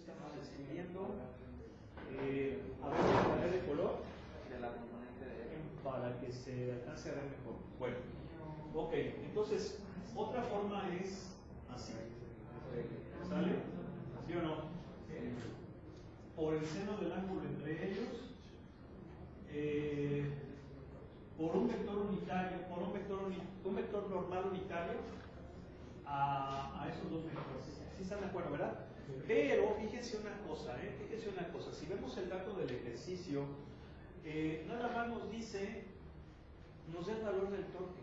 estamos describiendo. A ver, voy a poner de color De la componente de para que se alcance a ver mejor. Bueno, ok, entonces otra forma es así. ¿Sale? ¿Sí o no? Por el seno del ángulo entre ellos, por un vector unitario, un vector normal unitario a esos dos vectores. ¿Sí están de acuerdo, verdad? Pero fíjense una cosa, si vemos el dato del ejercicio, nada más nos dice, nos da el valor del torque.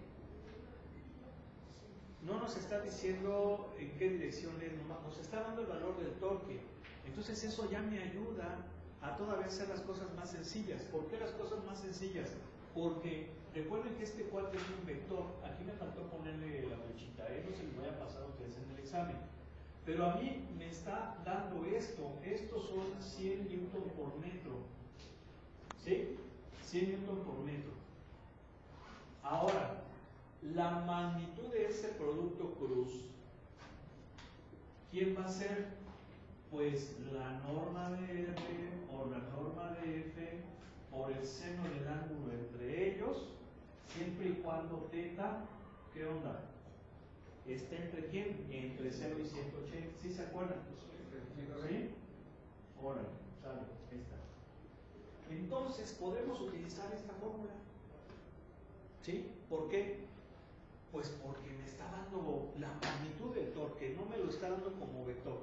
No nos está diciendo en qué dirección es, nos está dando el valor del torque. Entonces eso ya me ayuda a todavía hacer las cosas más sencillas. ¿Por qué las cosas más sencillas? Porque recuerden que este cuadro es un vector. Aquí me faltó ponerle la flechita, no se les vaya a pasar a ustedes en el examen. Pero a mí me está dando esto. Estos son 100 newton por metro. ¿Sí? 100 newton por metro. Ahora, la magnitud de ese producto cruz, ¿quién va a ser? Pues la norma de R o la norma de F por el seno del ángulo entre ellos, siempre y cuando θ, ¿qué onda? ¿Está entre quién? Entre 0 y 180. ¿Sí se acuerdan? ¿Sí? Órale, sale, ahí está. Entonces podemos utilizar esta fórmula. ¿Sí? ¿Por qué? Pues porque me está dando la magnitud del torque, no me lo está dando como vector.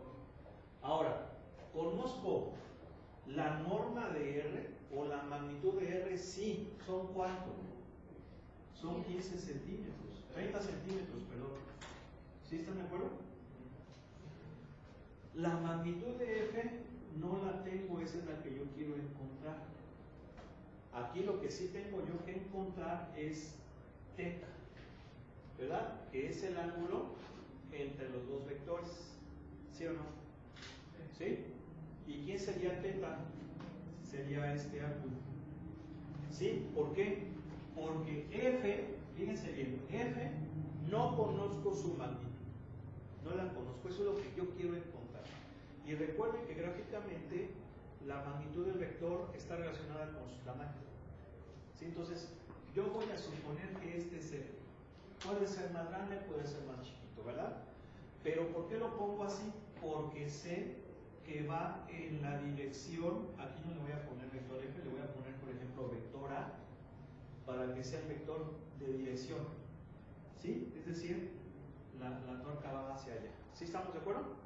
Ahora, conozco la norma de R o la magnitud de R, sí, ¿son cuánto? Son 15 centímetros, 30 centímetros, perdón. ¿Sí están de acuerdo? La magnitud de F no la tengo, esa es la que yo quiero encontrar. Aquí lo que sí tengo yo que encontrar es θ, ¿verdad? Que es el ángulo entre los dos vectores, ¿sí o no? ¿Sí? ¿Y quién sería θ? Sería este ángulo. ¿Sí? ¿Por qué? Porque F, fíjense bien, F no conozco su magnitud. No la conozco, eso es lo que yo quiero encontrar. Y recuerden que gráficamente la magnitud del vector está relacionada con su tamaño. ¿Sí? Entonces, yo voy a suponer que este es F. Puede ser más grande, puede ser más chiquito, ¿verdad? Pero ¿por qué lo pongo así? Porque sé que va en la dirección, aquí no le voy a poner vector F, le voy a poner, por ejemplo, vector A, para que sea el vector de dirección. ¿Sí? Es decir, la torca va hacia allá. ¿Sí estamos de acuerdo?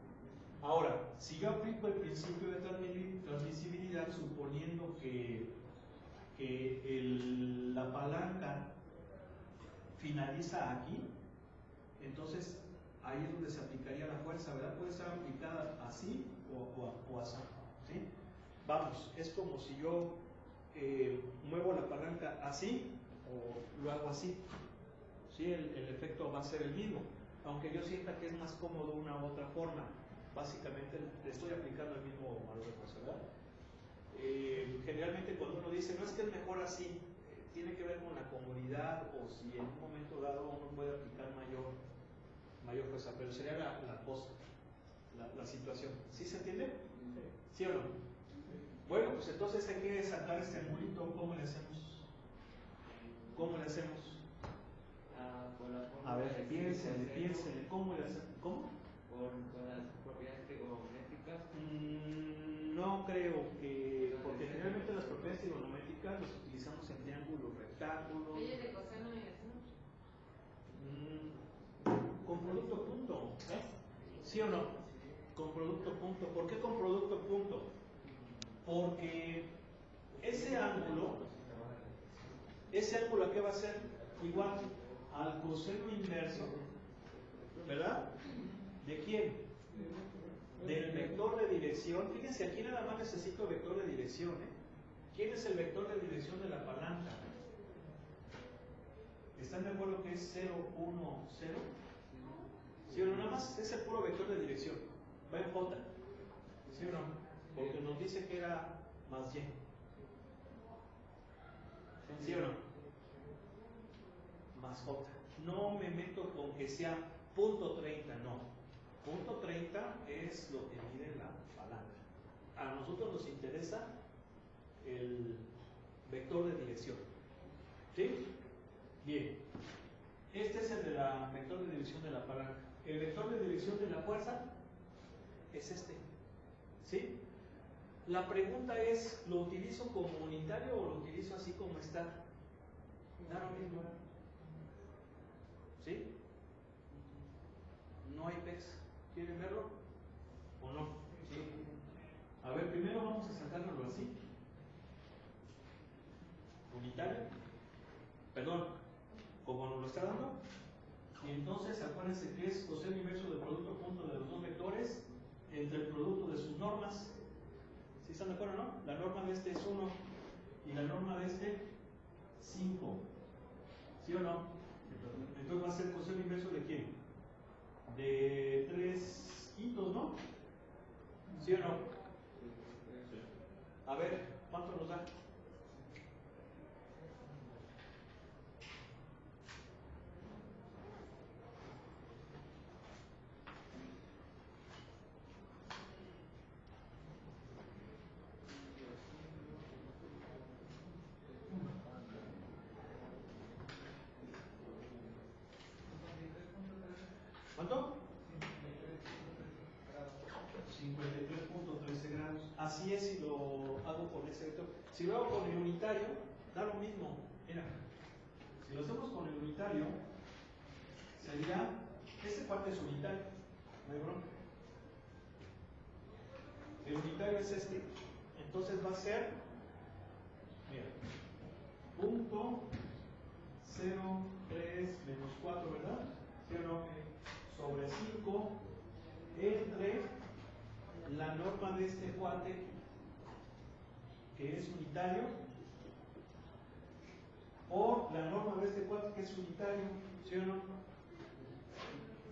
Ahora, si yo aplico el principio de transmisibilidad, suponiendo que la palanca finaliza aquí, entonces ahí es donde se aplicaría la fuerza, ¿verdad? Puede ser aplicada así o así, ¿sí? Vamos, es como si yo muevo la palanca así o lo hago así, ¿sí? El efecto va a ser el mismo, aunque yo sienta que es más cómodo una u otra forma. Básicamente le estoy aplicando el mismo valor de fuerza, ¿verdad? Generalmente cuando uno dice, no es que es mejor así, tiene que ver con la comodidad o si en un momento dado uno puede aplicar mayor fuerza, pero sería la cosa, la situación. ¿Sí se entiende? ¿Sí o no? Bueno, pues entonces hay que sacar este angulito. ¿Cómo le hacemos? ¿Cómo le hacemos? A ver, piénsenle, ¿cómo le hacemos? ¿Cómo? Con las propiedades trigonométricas. No creo que, porque generalmente las propiedades trigonométricas las utilizamos en triángulos, rectángulos. ¿Leyes de coseno y así? Con producto punto, ¿sí o no? Con producto punto. ¿Por qué con producto punto? Porque ese ángulo ¿a qué va a ser? Igual al coseno inverso, ¿verdad? ¿De quién? Del vector de dirección. Fíjense, aquí nada más necesito vector de dirección, ¿Quién es el vector de dirección de la palanca? ¿Están de acuerdo que es 0, 1, 0? ¿Sí o no? Nada más es el puro vector de dirección. Va en J. ¿Sí o no? Porque nos dice que era más Y. ¿Sí o no? Más J. No me meto con que sea punto 30, no. Punto 30 es lo que mide la palanca. nosotros nos interesa el vector de dirección. ¿Sí? Bien. Este es el de la vector de dirección de la palanca. El vector de dirección de la fuerza es este. ¿Sí? La pregunta es, ¿lo utilizo como unitario o lo utilizo así como está? Da lo mismo. ¿Sí? No hay PEX. ¿Quieren verlo? ¿O no? Sí. A ver, primero vamos a sacárnoslo así. Unitario. Perdón, como nos lo está dando. Y entonces acuérdense que es coseno inverso del producto punto de los dos vectores entre el producto de sus normas. ¿Sí están de acuerdo, no? La norma de este es 1 y la norma de este 5. ¿Sí o no? Entonces va a ser coseno inverso de quién? De 3 quintos, ¿no? ¿Sí o no? A ver, ¿cuánto nos da? ¿Cuánto? 53.13 grados. Así es si lo hago con ese vector. Si lo hago con el unitario, da lo mismo. Mira, si lo hacemos con el unitario, sería, este cuarto es unitario, ¿no hay bronca? El unitario es este. Entonces va a ser, mira, punto 0,3 menos 4, ¿verdad? ¿Sí o no? Sobre 5 entre la norma de este cuate, que es unitario, por la norma de este cuate, que es unitario, ¿sí o no?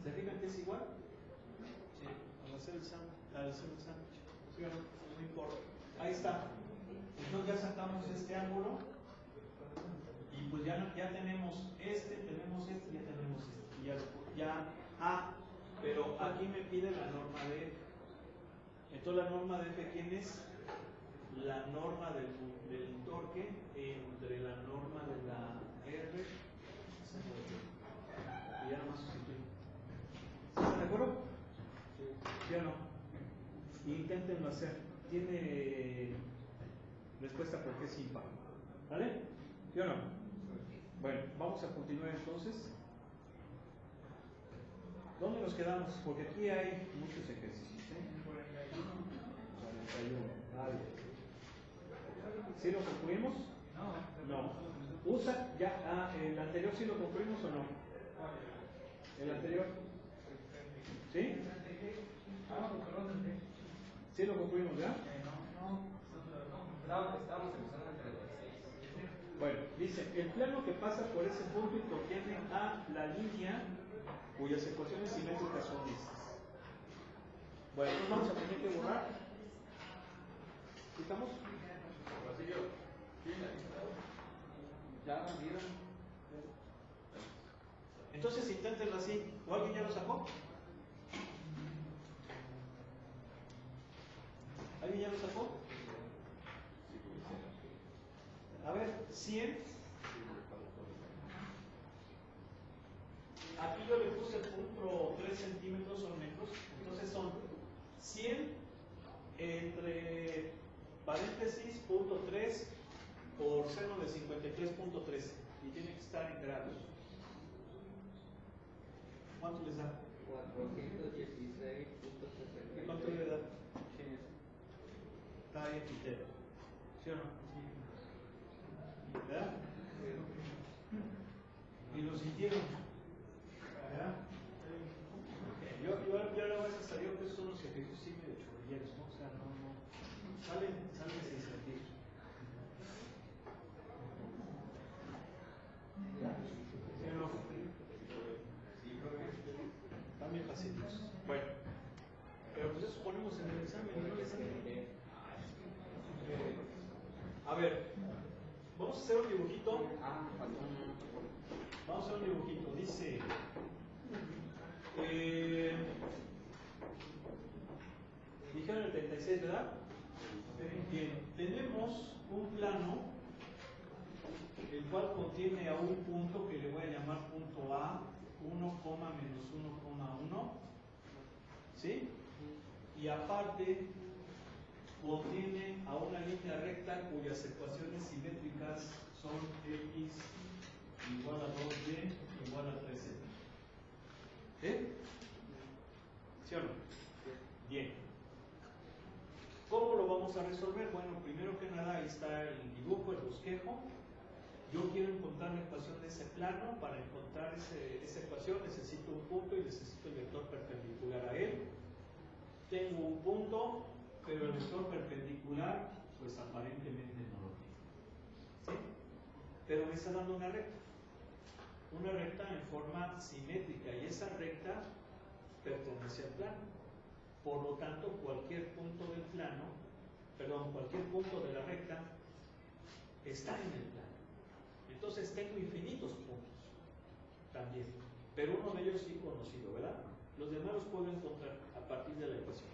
¿Se fijan que es igual? Sí, al hacer el sándwich, ¿sí o no? No importa. Ahí está. Entonces ya sacamos este ángulo y pues ya tenemos este, ya tenemos este. Pero aquí me pide la norma de F. Entonces la norma de F, ¿quién es? La norma del torque entre la norma de la R y ya nomás sustituyo. ¿Están de acuerdo? ¿Sí o no? Inténtenlo hacer. Tiene respuesta porque es impar. ¿Vale? ¿Sí o no? Bueno, vamos a continuar entonces. ¿Dónde nos quedamos? Porque aquí hay muchos ejercicios. 41. Vale. ¿Sí lo concluimos? No. ¿Usa? Ya, ¿el anterior sí lo concluimos o no? ¿El anterior? ¿Sí? ¿Sí lo concluimos ya? Estamos empezando entre los 6. Bueno, dice, el plano que pasa por ese punto y contiene a la línea cuyas ecuaciones simétricas son estas. Bueno, entonces vamos a tener que borrar. ¿Estamos? Ya vieron. Entonces inténtenlo así. ¿O alguien ya lo sacó? ¿Alguien ya lo sacó? A ver, 100. Aquí yo le puse punto 3 centímetros o metros. Entonces son 100 entre paréntesis punto 3 por seno de 53.13. Y tiene que estar en grados. ¿Cuánto les da? 416.60. ¿Cuánto le da? Está ahí entero. ¿Sí o no? ¿Verdad? Y lo sintieron. ¿Verdad? Yo la voy a salir que son los ejercicios sí medio chorrilleros, ¿no? O sea, no. Salen sin sentir. ¿Sí o no? Están bien facilitos. Bueno. Pero pues eso ponemos en el examen, ¿no? A ver, vamos a hacer un dibujito. Vamos a hacer un dibujito. Dice, dijeron el 36, ¿verdad? Bien, tenemos un plano el cual contiene a un punto que le voy a llamar punto A, 1, menos 1,1, ¿sí? Y aparte contiene a una línea recta cuyas ecuaciones simétricas son x igual a 2y igual a 3z. ¿Sí o no? Bien. ¿Cómo lo vamos a resolver? Bueno, primero que nada ahí está el dibujo, el bosquejo. Yo quiero encontrar la ecuación de ese plano. Para encontrar esa ecuación necesito un punto y necesito el vector perpendicular a él. Tengo un punto, pero el vector perpendicular, pues aparentemente no lo tiene. ¿Sí? Pero me está dando una recta. Una recta en forma simétrica y esa recta pertenece al plano. Por lo tanto, cualquier punto del plano, cualquier punto de la recta está en el plano. Entonces tengo infinitos puntos también, pero uno de ellos sí conocido, ¿verdad? Los demás los puedo encontrar a partir de la ecuación.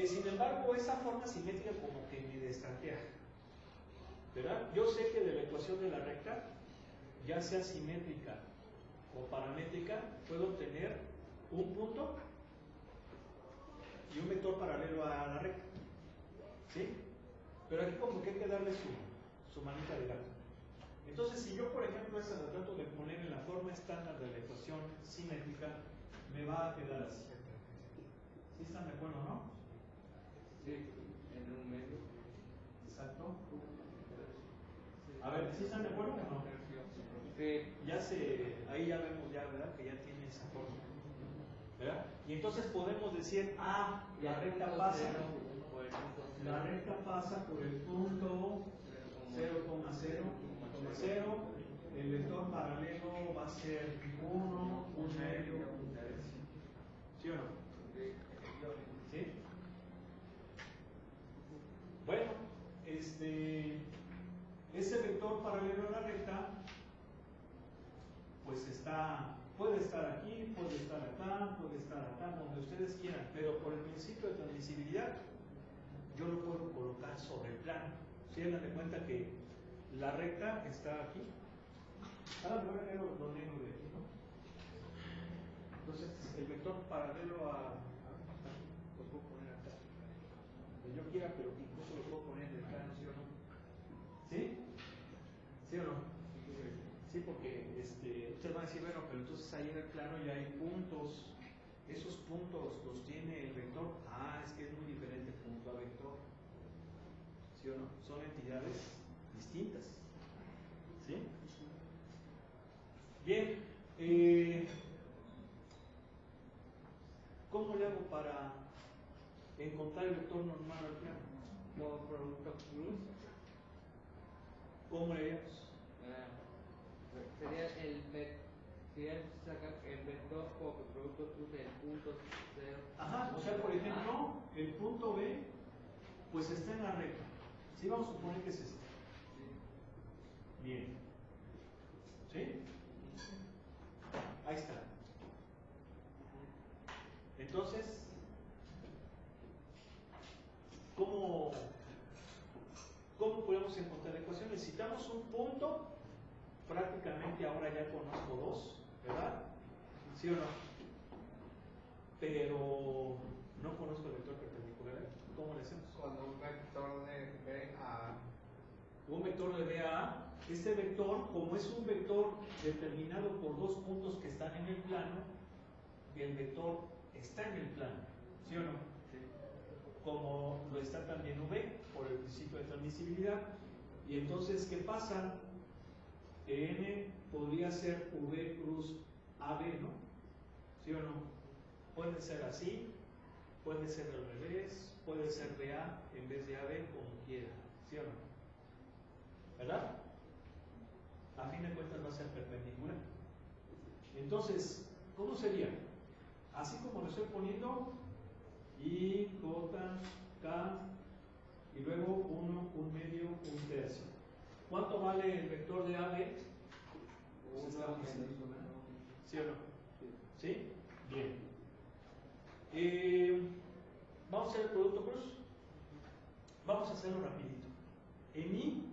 Sin embargo, esa forma simétrica como que me destantea, ¿verdad? Yo sé que de la ecuación de la recta, ya sea simétrica o paramétrica, puedo obtener un punto y un vector paralelo a la recta, ¿sí? Pero aquí como que hay que darle su manita de gato. Entonces, si yo, por ejemplo, esa la trato de poner en la forma estándar de la ecuación simétrica, me va a quedar así. ¿Sí están de acuerdo, no? Sí, en un medio. Exacto. A ver, ¿sí están de acuerdo o no? Sí. Ahí ya vemos ya, ¿verdad? Que ya tiene esa forma, ¿verdad? Y entonces podemos decir, la recta pasa por el punto 0,0, el vector paralelo va a ser 1, un medio, un tercio. ¿Sí o no? ¿Sí? Bueno, ese vector paralelo a la recta, pues puede estar aquí, puede estar acá, donde ustedes quieran, pero por el principio de transmisibilidad, yo lo puedo colocar sobre el plano. ¿Sí? Hagan de cuenta que la recta está aquí. Ahora me voy a leer lo negro de aquí, ¿no? Entonces, el vector paralelo lo puedo poner acá. Donde yo quiera, pero incluso lo puedo poner en el plano, ¿sí o no? ¿Sí? ¿Sí o no? Sí, porque ustedes van a decir, bueno, pero entonces ahí en el plano ya hay puntos. Esos puntos los tiene el vector. Es que es muy diferente punto a vector. ¿Sí o no? Son entidades distintas. ¿Sí? Bien. ¿Cómo le hago para encontrar el vector normal al plano? Por producto cruz. ¿Cómo le haríamos? Sería sacar el vector como producto cruz del punto 0. Ajá, o sea, por ejemplo, el punto B, pues está en la recta. Sí, vamos a suponer que es este. Bien. ¿Sí? Ahí está. Entonces, ¿cómo podemos encontrar la ecuación? Necesitamos un punto. Prácticamente ahora ya conozco dos, ¿verdad? ¿Sí o no? Pero no conozco el vector perpendicular. ¿Cómo le hacemos? Cuando un vector de B a Un vector de B a A. Este vector, como es un vector determinado por dos puntos que están en el plano, el vector está en el plano, ¿sí o no? Sí. Como lo está también V por el principio de transmisibilidad. Y entonces, ¿qué pasa? N podría ser V cruz AB, ¿no? ¿Sí o no? Puede ser así, puede ser al revés, puede ser BA en vez de AB, como quiera, ¿sí o no? ¿Verdad? A fin de cuentas va a ser perpendicular. Entonces, ¿cómo sería? Así como lo estoy poniendo, I, J, K, y luego 1, un medio, un tercio. ¿Cuánto vale el vector de AB? ¿Sí o no? ¿Sí? Bien. Vamos a hacer el producto cruz. vamos a hacerlo rapidito. En I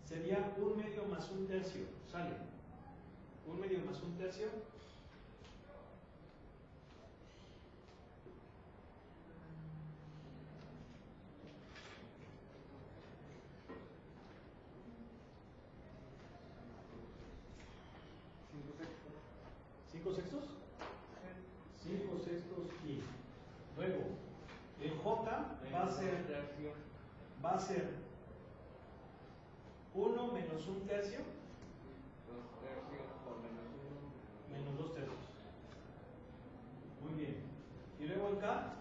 sería 1/2 más 1/3, sale. 1/2 más 1/3. ¿5/6? 5/6 I. Luego, el J va a ser 1 menos 1/3 menos 2/3. Muy bien. Y luego el K,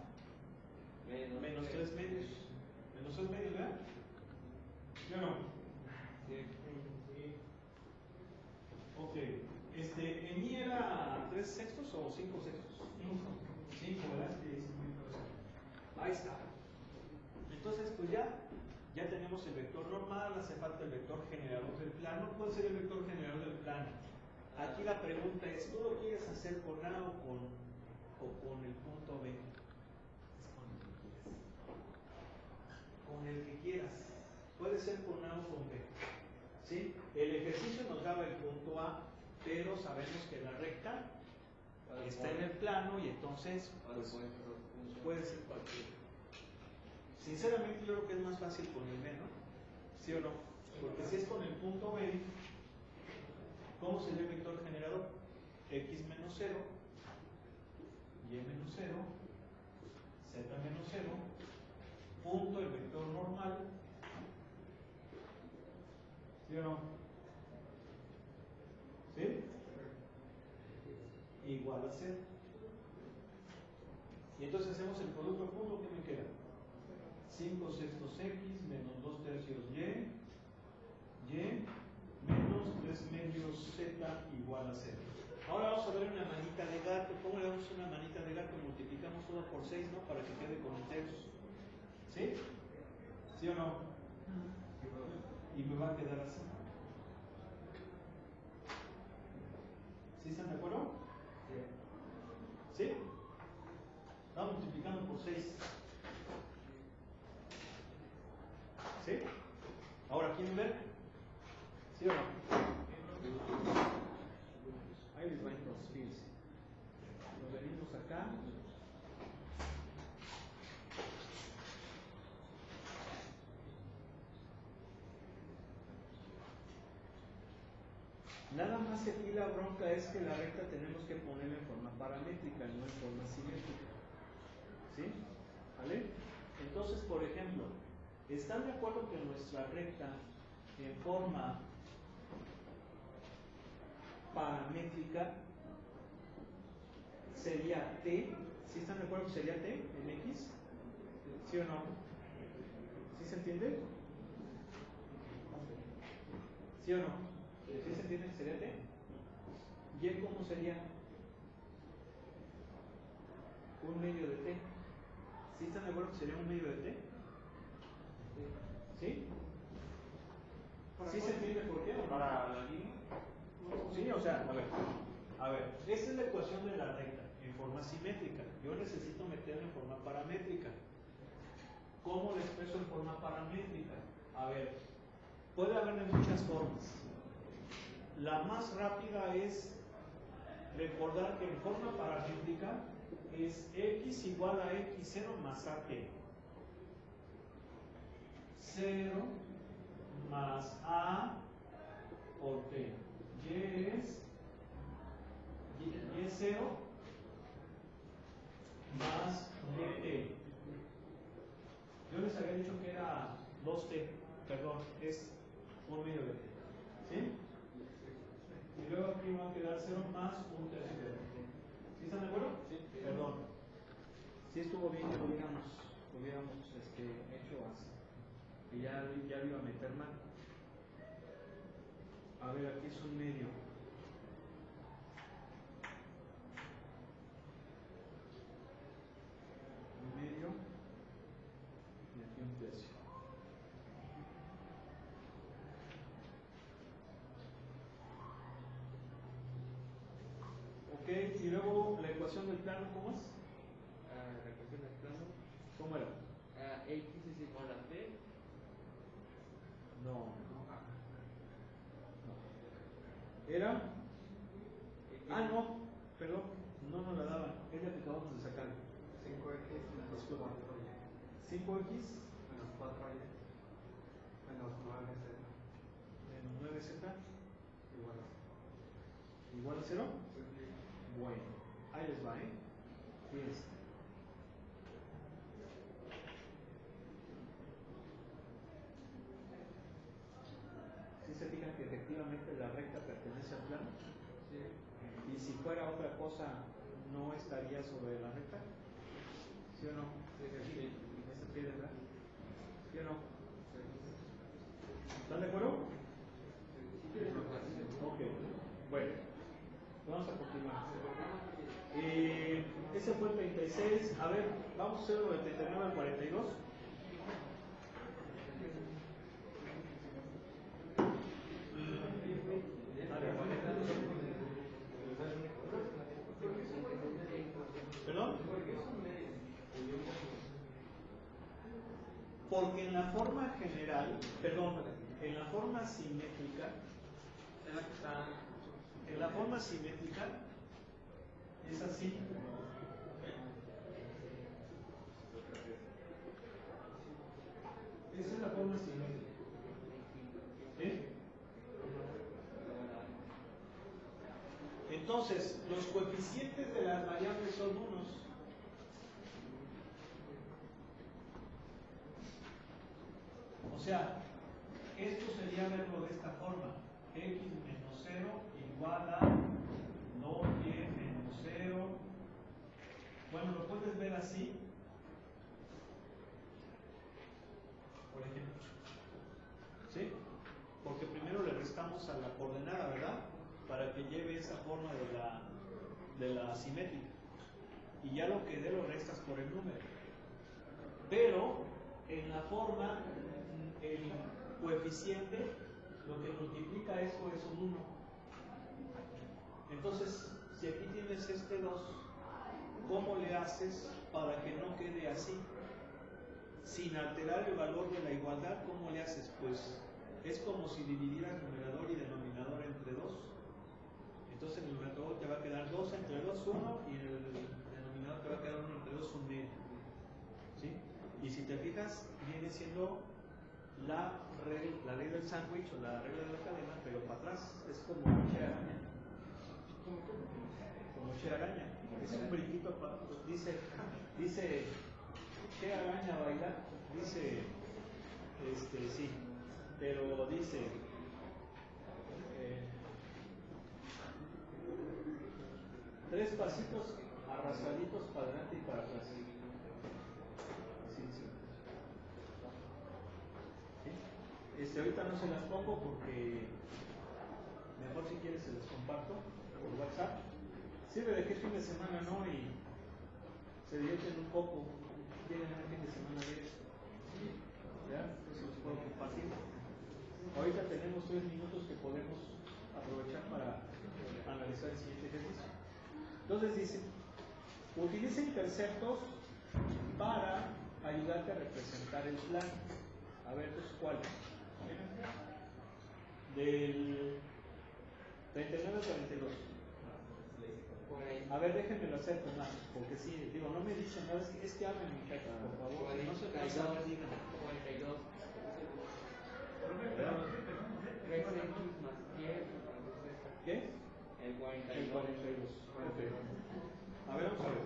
menos 3 medios. Menos 3 medios, ¿verdad? ¿Sí o no? Ok. ¿En I era 3/6 o 5/6? 5, ¿verdad? Ahí está. Entonces, pues ya tenemos el vector normal, hace falta el vector generador del plano. ¿Cuál sería el vector generador del plano? Aquí la pregunta es, ¿tú lo quieres hacer con A o con el punto B? Con el que quieras. Puede ser con A o con B. ¿Sí? El ejercicio nos daba el punto A, pero sabemos que la recta está en el plano y entonces pues, puede ser cualquiera. Sinceramente yo creo que es más fácil con el B, ¿no? ¿Sí o no? Porque si es con el punto B, ¿cómo sería el vector generador? X menos 0, Y menos 0, Z menos 0, punto el vector normal. ¿Sí o no? ¿Sí? Igual a 0. Y entonces hacemos el producto punto, ¿qué me queda? 5/6 X menos 2/3 Y menos 3 medios Z igual a 0. Ahora vamos a ver una manita de gato. ¿Cómo le damos una manita de gato? Multiplicamos todo por 6, ¿no? Para que quede con enteros. ¿Sí? ¿Sí o no? Y me va a quedar así. ¿Sí están de acuerdo? ¿Sí? Estamos multiplicando por 6. ¿Sí? Ahora, ¿quieren ver? ¿Sí o no? Ahí les va entonces, fíjense. Nos venimos acá. Nada más aquí la bronca es que la recta tenemos que ponerla en forma paramétrica, no en forma simétrica. ¿Sí? ¿Vale? Entonces, por ejemplo, ¿están de acuerdo que nuestra recta en forma paramétrica sería T? ¿Sí están de acuerdo que sería T en X? ¿Sí o no? ¿Sí se entiende? ¿Sí o no? ¿Sí se entiende que sería T? ¿Y cómo sería? 1/2 de T. ¿Sí están de acuerdo que sería 1/2 de T? ¿Sí? ¿Sí se entiende por qué? Para la línea. Sí, o sea, a ver, esta es la ecuación de la recta en forma simétrica. Yo necesito meterla en forma paramétrica. ¿Cómo la expreso en forma paramétrica? A ver, puede haber de muchas formas. La más rápida es recordar que en forma paramétrica es X igual a X0 más AT. 0 más A por T. Y es Y0 más DT. Yo les había dicho que era 2T, perdón, es 1/2 de T. ¿Sí? Y luego aquí va a quedar 0 más 1/3 de T. ¿Sí están de acuerdo? Sí. Perdón. Sí estuvo bien que lo hubiéramos hecho así. Y ya lo iba a meter mal. A ver, aquí es 1/2. Y aquí 1/3. Ok, y luego la ecuación del plano, ¿cómo es? La ecuación del plano. ¿Cómo era? X es igual a T era... Ah, no, perdón, no nos la daban, es la que acabamos de sacar. 5x menos 4y. 5x Menos 4y. Menos 9z. menos 9z Igual a igual a 0. Bueno, ahí les va, Fíjense. ¿Sí se fijan que efectivamente la recta pertenece al plano? Sí. Y si fuera otra cosa, ¿no estaría sobre la recta? ¿Sí o no? Sí. Ese pie de acá. ¿Sí o no? ¿Están de acuerdo? Ok. Bueno, vamos a continuar. Ese fue el 36. A ver, vamos a hacerlo del 39 al 42. ¿Perdón? Porque en la forma general, perdón, en la forma simétrica, es así. Esa es la forma simétrica. Entonces, los coeficientes de las variables son unos. O sea, esto sería verlo de esta forma. X menos 0 igual a log y menos 0. Bueno, lo puedes ver así. Por ejemplo. ¿Sí? Porque primero le restamos a la coordenada, ¿verdad? Para que lleve esa forma de la simétrica. Y ya lo que dé lo restas por el número. Pero en la forma, el coeficiente, lo que multiplica eso es un 1. Entonces, si aquí tienes este 2, ¿cómo le haces para que no quede así? Sin alterar el valor de la igualdad, ¿cómo le haces? Pues es como si dividieras numerador y denominador entre 2. Entonces en el numerador te va a quedar 2 entre 2, 1, y en el denominador te va a quedar 1 entre 2, 1 medio. ¿Sí? Y si te fijas, viene siendo la ley del sándwich o la regla de la cadena, pero para atrás. Es como Che Araña. Como Che Araña. Es un brinquito. Dice Che Araña bailar. Dice, sí, pero dice, tres pasitos arrastraditos para adelante y para atrás. ¿Sí? Ahorita no se las pongo porque mejor si quieres se las comparto por WhatsApp. Sirve de que fin de semana, ¿no? Y se divierten un poco, tienen el fin de semana de esto. ¿Ya? Se los puedo compartir. Ahorita tenemos 3 minutos que podemos aprovechar para analizar el siguiente ejercicio. Entonces dice, utiliza interceptos para ayudarte a representar el plano. A ver, ¿cuáles? Del 39 al 42. A ver, déjenme hacer más, porque sí, digo, no me dicen nada, es que hablen, muchachos, por favor. No se pasen, digan. 42. ¿Verdad? 3x más 10. ¿Qué? El 42. El 42. Okay. A ver, vamos a ver.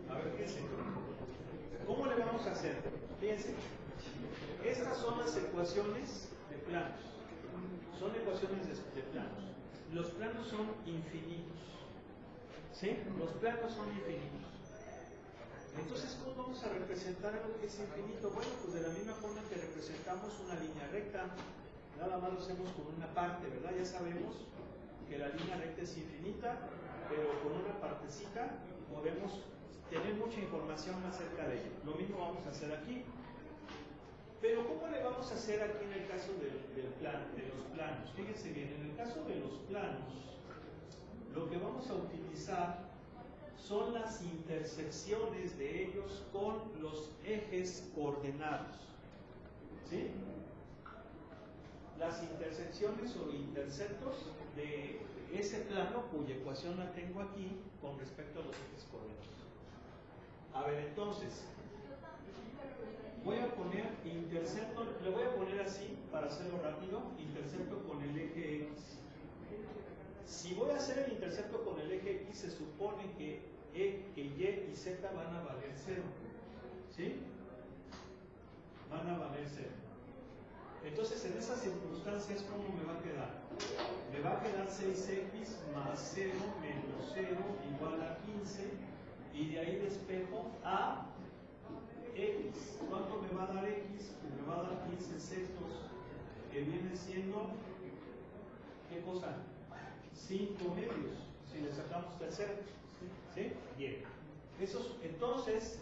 A ver, fíjense. ¿Cómo le vamos a hacer? Fíjense. Estas son las ecuaciones de planos. Son ecuaciones de planos. Los planos son infinitos. ¿Sí? Los planos son infinitos. Entonces, ¿cómo vamos a representar algo que es infinito? Bueno, pues de la misma forma que representamos una línea recta, nada más lo hacemos con una parte, ¿verdad? Ya sabemos que la línea recta es infinita, pero con una partecita podemos tener mucha información acerca de ella. Lo mismo vamos a hacer aquí. Pero ¿cómo le vamos a hacer aquí en el caso de los planos? Fíjense bien, en el caso de los planos, lo que vamos a utilizar son las intersecciones de ellos con los ejes coordenados. ¿Sí? Las intersecciones o interceptos de ese plano cuya ecuación la tengo aquí con respecto a los ejes coordenados. A ver, entonces, voy a poner intercepto, le voy a poner así para hacerlo rápido, intercepto con el eje X. Si voy a hacer el intercepto con el eje X, se supone que Y y Z van a valer 0. ¿Sí? Van a valer 0. Entonces, en esas circunstancias, ¿cómo me va a quedar? Me va a quedar 6x más 0 menos 0 igual a 15, y de ahí despejo a x. ¿Cuánto me va a dar x? Me va a dar 15 sextos, que viene siendo, ¿qué cosa? 5 medios, si le sacamos tercero. ¿Sí? Bien. Entonces,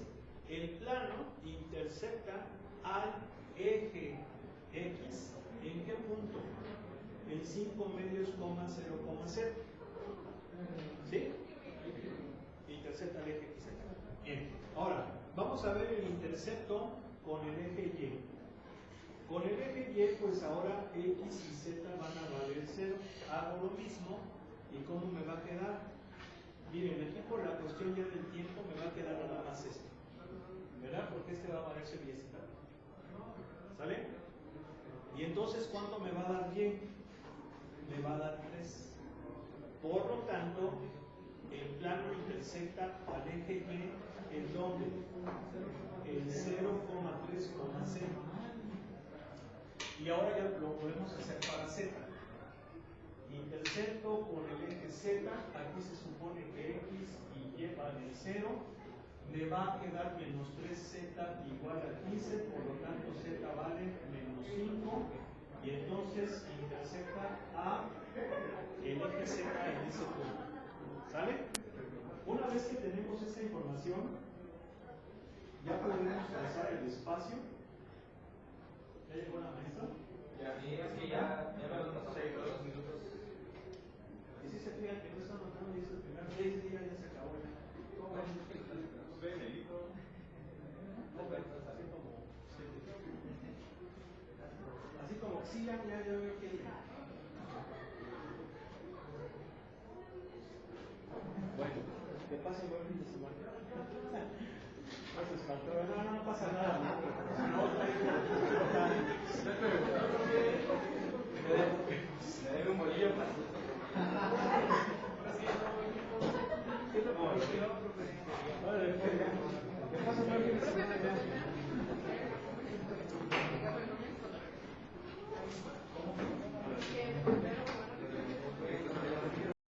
el plano intercepta al eje X. ¿En qué punto? En 5 medios, 0,0. ¿Sí? Intercepta el eje X. Bien. Ahora, vamos a ver el intercepto con el eje Y. Con el eje Y, pues ahora X y Z van a valer 0. Hago lo mismo. ¿Y cómo me va a quedar? Miren, aquí por la cuestión ya del tiempo me va a quedar nada más esto. ¿Verdad? Porque este va a valer 0 y este también. ¿Sale? Y entonces, ¿cuánto me va a dar Y? Me va a dar 3. Por lo tanto, el plano intersecta al eje Y, ¿en dónde? El 0,3,0. Y ahora ya lo podemos hacer para Z. Intercepto con el eje Z, aquí se supone que X y Y valen 0, me va a quedar menos 3Z igual a 15, por lo tanto Z vale menos 5, y entonces intercepta a el eje Z en ese punto. ¿Sale? Una vez que tenemos esa información, ya podemos trazar el espacio. ¿Ya llegó la maestra? Ya me lo pasó ahí todos los minutos. Y si se fijan que no están notando, dice el primer 6 días ya se acabó ya. Así como, sí, ya veo que. Bueno, que pase buen fin de semana. No se espantó, no pasa nada.